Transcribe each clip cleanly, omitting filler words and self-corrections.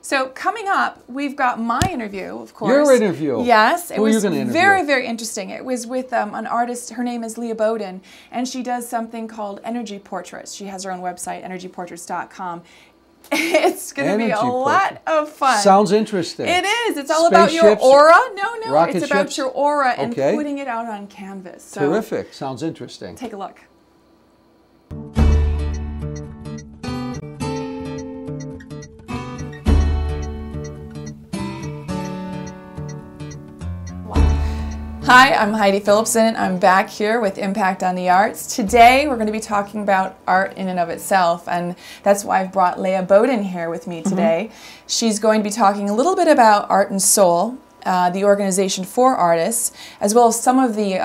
So coming up, we've got my interview, of course. Your interview? Yes. Who are you going to interview? Very, very interesting. It was with an artist. Her name is Leiah Bowden, and she does something called energy portraits. She has her own website, energyportraits.com. It's going to be a lot of fun. Sounds interesting. It is. It's all about your aura. No. Rocket it's about ships? your aura and putting it out on canvas. So terrific. Sounds interesting. take a look. Hi, I'm Heidi Philipsen. I'm back here with Impact on the Arts. Today we're going to be talking about art in and of itself, and that's why I've brought Leiah Bowden here with me today. She's going to be talking a little bit about Art and Soul, the organization for artists, as well as some of the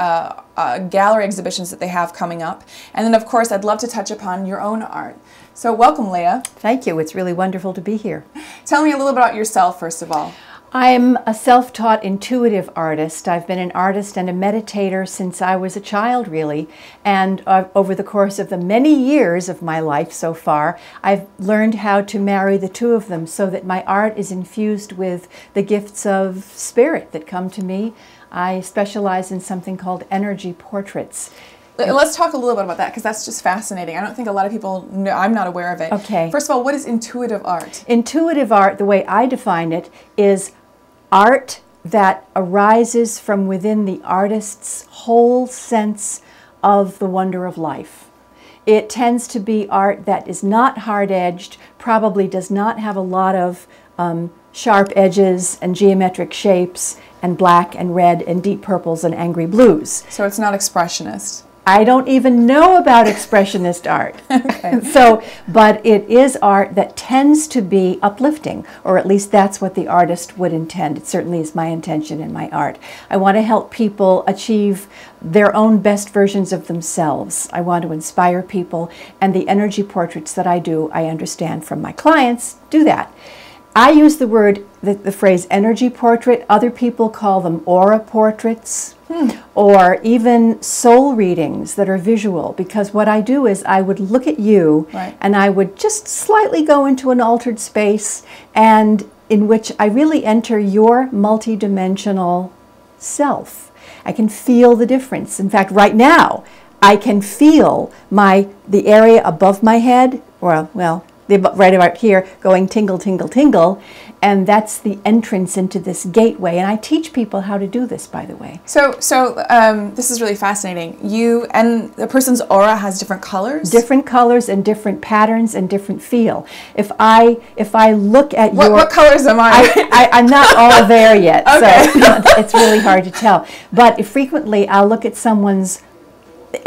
gallery exhibitions that they have coming up. And then, of course, I'd love to touch upon your own art. So welcome, Leiah. Thank you. It's really wonderful to be here. Tell me a little about yourself, first of all. I'm a self-taught intuitive artist. I've been an artist and a meditator since I was a child, really. And over the course of the many years of my life so far, I've learned how to marry the two of them so that my art is infused with the gifts of spirit that come to me. I specialize in something called energy portraits. Let's talk a little bit about that, because that's just fascinating. I don't think a lot of people know. I'm not aware of it. Okay. First of all, what is intuitive art? Intuitive art, the way I define it, is art that arises from within the artist's whole sense of the wonder of life. It tends to be art that is not hard-edged, probably does not have a lot of sharp edges and geometric shapes and black and red and deep purples and angry blues. So it's not expressionist. I don't even know about expressionist art. Okay. But it is art that tends to be uplifting, or at least that's what the artist would intend. It certainly is my intention in my art. I want to help people achieve their own best versions of themselves. I want to inspire people, and the energy portraits that I do, I understand from my clients, do that. I use the word, the phrase energy portrait. Other people call them aura portraits. Or even soul readings that are visual, because what I do is I would look at you and I would just slightly go into an altered space, and in which I really enter your multidimensional self. I can feel the difference. In fact, right now I can feel the area above my head, or right about here, going tingle, tingle, tingle, and that's the entrance into this gateway. And I teach people how to do this, by the way. So this is really fascinating. You and the person's aura has different colors? Different colors and different patterns and different feel. If I look at what colors am I? I'm not all there yet, Okay. So it's really hard to tell. But frequently I'll look at someone's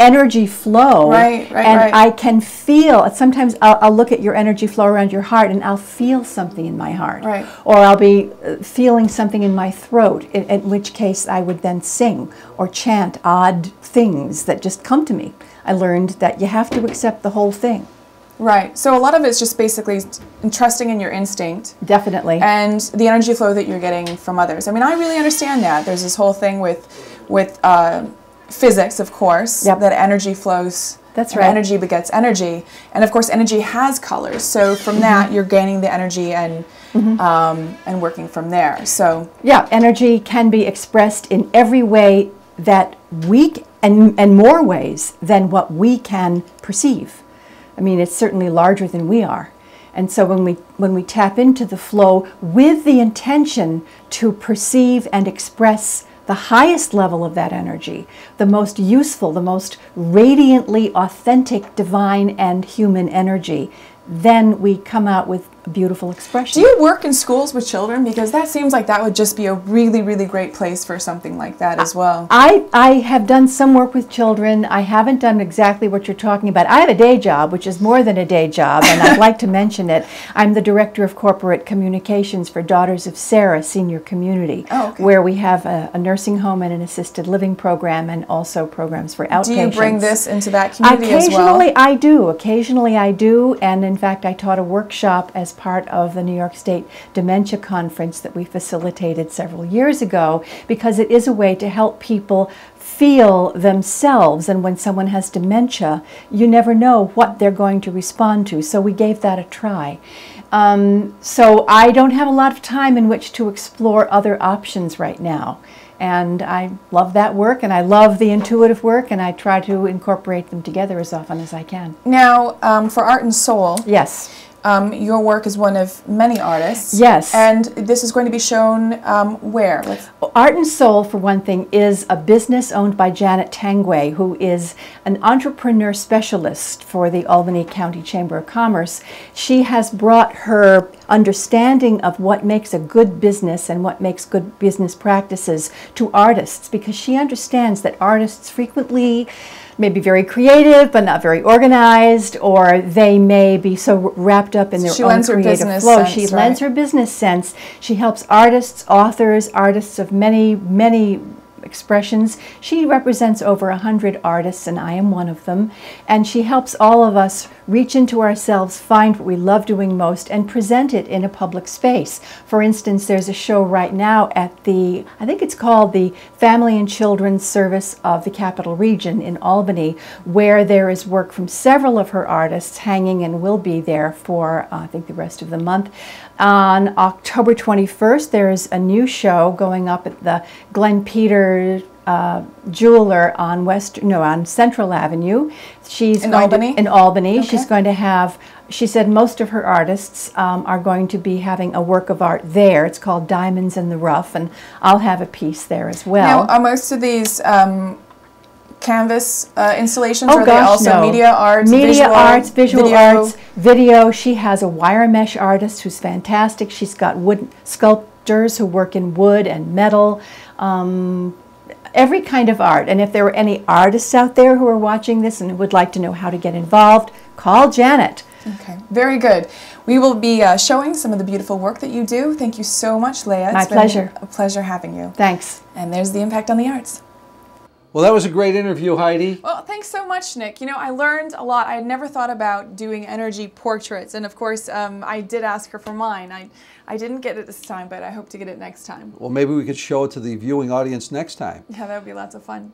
energy flow, and I can feel, sometimes I'll look at your energy flow around your heart and I'll feel something in my heart, or I'll be feeling something in my throat, in which case I would then sing or chant odd things that just come to me. I learned that you have to accept the whole thing. Right. So a lot of it's just basically trusting in your instinct. Definitely. And the energy flow that you're getting from others. I mean, I really understand that. There's this whole thing with physics, of course, that energy flows. That's right. Energy begets energy, and of course, energy has colors. So from that, you're gaining the energy and working from there. So yeah, energy can be expressed in every way that and more ways than what we can perceive. I mean, it's certainly larger than we are. And so when we tap into the flow with the intention to perceive and express the highest level of that energy, the most useful, the most radiantly authentic, divine and human energy, then we come out with a beautiful expression. Do you work in schools with children? Because that seems like that would just be a really, really great place for something like that as well. I have done some work with children. I haven't done exactly what you're talking about. I have a day job, which is more than a day job, and I'd like to mention it. I'm the Director of Corporate Communications for Daughters of Sarah Senior Community, where we have a nursing home and an assisted living program, and also programs for outpatients. Do you bring this into that community as well? Occasionally I do, and in fact I taught a workshop as part of the New York State Dementia Conference that we facilitated several years ago, because it is a way to help people feel themselves. And when someone has dementia, you never know what they're going to respond to. So we gave that a try. So I don't have a lot of time in which to explore other options right now. And I love that work, and I love the intuitive work, and I try to incorporate them together as often as I can. Now, for Art and Soul, Yes. Your work is one of many artists. Yes. And this is going to be shown where? Art and Soul, for one thing, is a business owned by Janet Tangway, who is an entrepreneur specialist for the Albany County Chamber of Commerce. She has brought her understanding of what makes a good business and what makes good business practices to artists, because she understands that artists frequently may be very creative but not very organized, or they may be so wrapped up in their own creative flow. She lends her business sense. She helps artists, authors, artists of many, many expressions. She represents over 100 artists, and I am one of them. And she helps all of us reach into ourselves, find what we love doing most, and present it in a public space. For instance, there's a show right now at the, I think it's called the Family and Children's Service of the Capital Region in Albany, where there is work from several of her artists hanging and will be there for, I think, the rest of the month. On October 21st, there's a new show going up at the Glenn Peter jeweler on Central Avenue. She's in Albany? In Albany. Okay. She's going to have, she said most of her artists are going to be having a work of art there. It's called Diamonds in the Rough, and I'll have a piece there as well. Now, are most of these canvas installations, or are they also media arts, visual arts, video? She has a wire mesh artist who's fantastic. She's got wood sculptors who work in wood and metal. Every kind of art. And if there were any artists out there who are watching this and would like to know how to get involved, call Janet. Okay, very good. We will be showing some of the beautiful work that you do. Thank you so much, Leiah. My pleasure. It's been a pleasure having you. Thanks. And there's the impact on the arts. Well, that was a great interview, Heidi. Well, thanks so much, Nick. You know, I learned a lot. I had never thought about doing energy portraits. And of course, I did ask her for mine. I didn't get it this time, but I hope to get it next time. Well, maybe we could show it to the viewing audience next time. Yeah, that would be lots of fun.